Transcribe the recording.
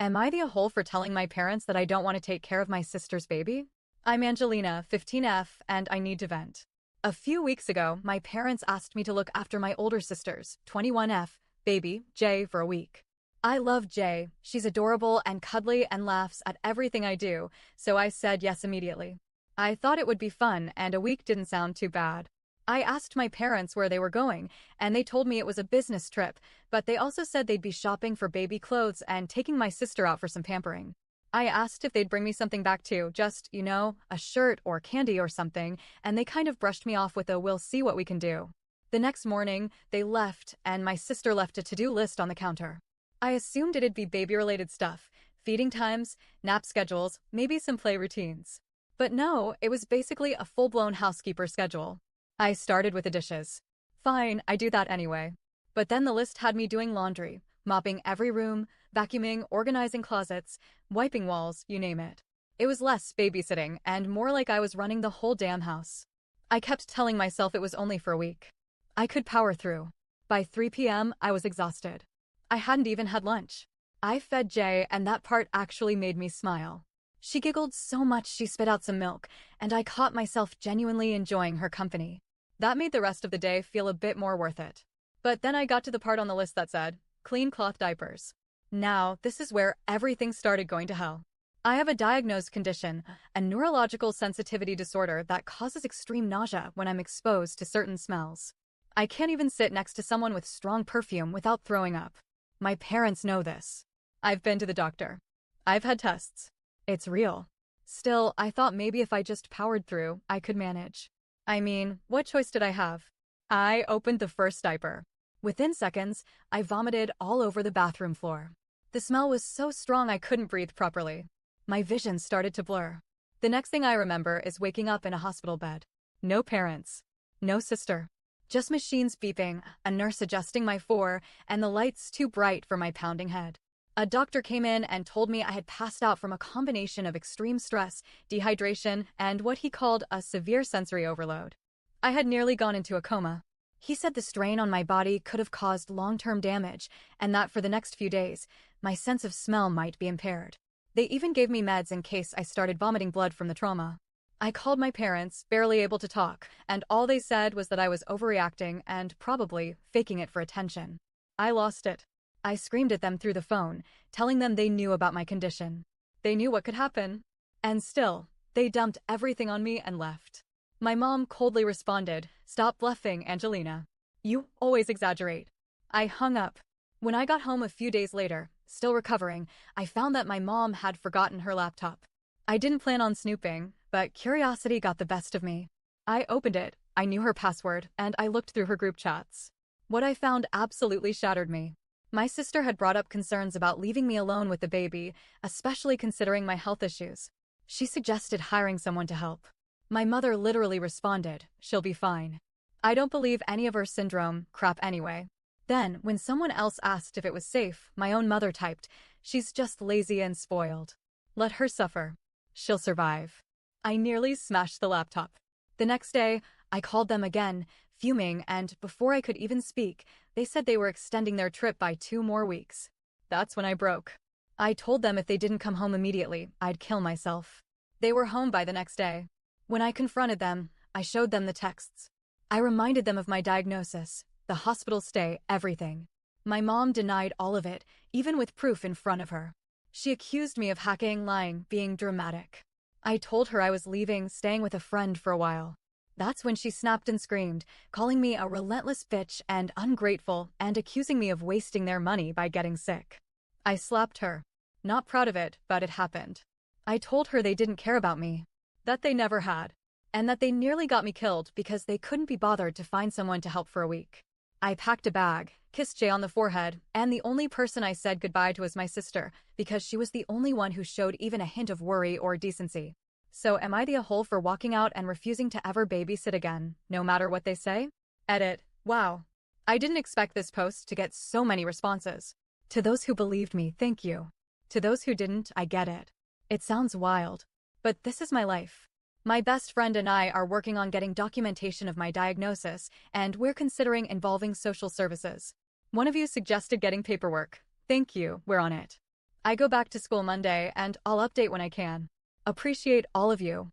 Am I the a-hole for telling my parents that I don't want to take care of my sister's baby? I'm Angelina, 15F, and I need to vent. A few weeks ago, my parents asked me to look after my older sister's, 21F, baby, Jay, for a week. I love Jay. She's adorable and cuddly and laughs at everything I do, so I said yes immediately. I thought it would be fun, and a week didn't sound too bad. I asked my parents where they were going, and they told me it was a business trip, but they also said they'd be shopping for baby clothes and taking my sister out for some pampering. I asked if they'd bring me something back too, just, a shirt or candy or something, and they kind of brushed me off with a "we'll see what we can do." The next morning, they left, and my sister left a to-do list on the counter. I assumed it'd be baby-related stuff, feeding times, nap schedules, maybe some play routines. But no, it was basically a full-blown housekeeper schedule. I started with the dishes. Fine, I do that anyway. But then the list had me doing laundry, mopping every room, vacuuming, organizing closets, wiping walls, you name it. It was less babysitting and more like I was running the whole damn house. I kept telling myself it was only for a week. I could power through. By 3 p.m., I was exhausted. I hadn't even had lunch. I fed Jay, and that part actually made me smile. She giggled so much she spit out some milk, and I caught myself genuinely enjoying her company. That made the rest of the day feel a bit more worth it. But then I got to the part on the list that said, clean cloth diapers. Now, this is where everything started going to hell. I have a diagnosed condition, a neurological sensitivity disorder that causes extreme nausea when I'm exposed to certain smells. I can't even sit next to someone with strong perfume without throwing up. My parents know this. I've been to the doctor. I've had tests. It's real. Still, I thought maybe if I just powered through, I could manage. I mean, what choice did I have? I opened the first diaper. Within seconds, I vomited all over the bathroom floor. The smell was so strong I couldn't breathe properly. My vision started to blur. The next thing I remember is waking up in a hospital bed. No parents. No sister. Just machines beeping, a nurse adjusting my four, and the lights too bright for my pounding head. A doctor came in and told me I had passed out from a combination of extreme stress, dehydration, and what he called a severe sensory overload. I had nearly gone into a coma. He said the strain on my body could have caused long-term damage, and that for the next few days, my sense of smell might be impaired. They even gave me meds in case I started vomiting blood from the trauma. I called my parents, barely able to talk, and all they said was that I was overreacting and probably faking it for attention. I lost it. I screamed at them through the phone, telling them they knew about my condition. They knew what could happen. And still, they dumped everything on me and left. My mom coldly responded, "Stop bluffing, Angelina. You always exaggerate." I hung up. When I got home a few days later, still recovering, I found that my mom had forgotten her laptop. I didn't plan on snooping, but curiosity got the best of me. I opened it, I knew her password, and I looked through her group chats. What I found absolutely shattered me. My sister had brought up concerns about leaving me alone with the baby, especially considering my health issues. She suggested hiring someone to help. My mother literally responded, "She'll be fine." I don't believe any of her syndrome crap anyway. Then, when someone else asked if it was safe, my own mother typed, "She's just lazy and spoiled. Let her suffer. She'll survive." I nearly smashed the laptop. The next day, I called them again, fuming, and before I could even speak, they said they were extending their trip by 2 more weeks. That's when I broke. I told them if they didn't come home immediately, I'd kill myself. They were home by the next day. When I confronted them, I showed them the texts. I reminded them of my diagnosis, the hospital stay, everything. My mom denied all of it, even with proof in front of her. She accused me of hacking, lying, being dramatic. I told her I was leaving, staying with a friend for a while. That's when she snapped and screamed, calling me a relentless bitch and ungrateful and accusing me of wasting their money by getting sick. I slapped her. Not proud of it, but it happened. I told her they didn't care about me. That they never had. And that they nearly got me killed because they couldn't be bothered to find someone to help for a week. I packed a bag, kissed Jay on the forehead, and the only person I said goodbye to was my sister, because she was the only one who showed even a hint of worry or decency. So am I the a-hole for walking out and refusing to ever babysit again, no matter what they say? Edit. Wow. I didn't expect this post to get so many responses. To those who believed me, thank you. To those who didn't, I get it. It sounds wild. But this is my life. My best friend and I are working on getting documentation of my diagnosis, and we're considering involving social services. One of you suggested getting paperwork. Thank you, we're on it. I go back to school Monday and I'll update when I can. Appreciate all of you.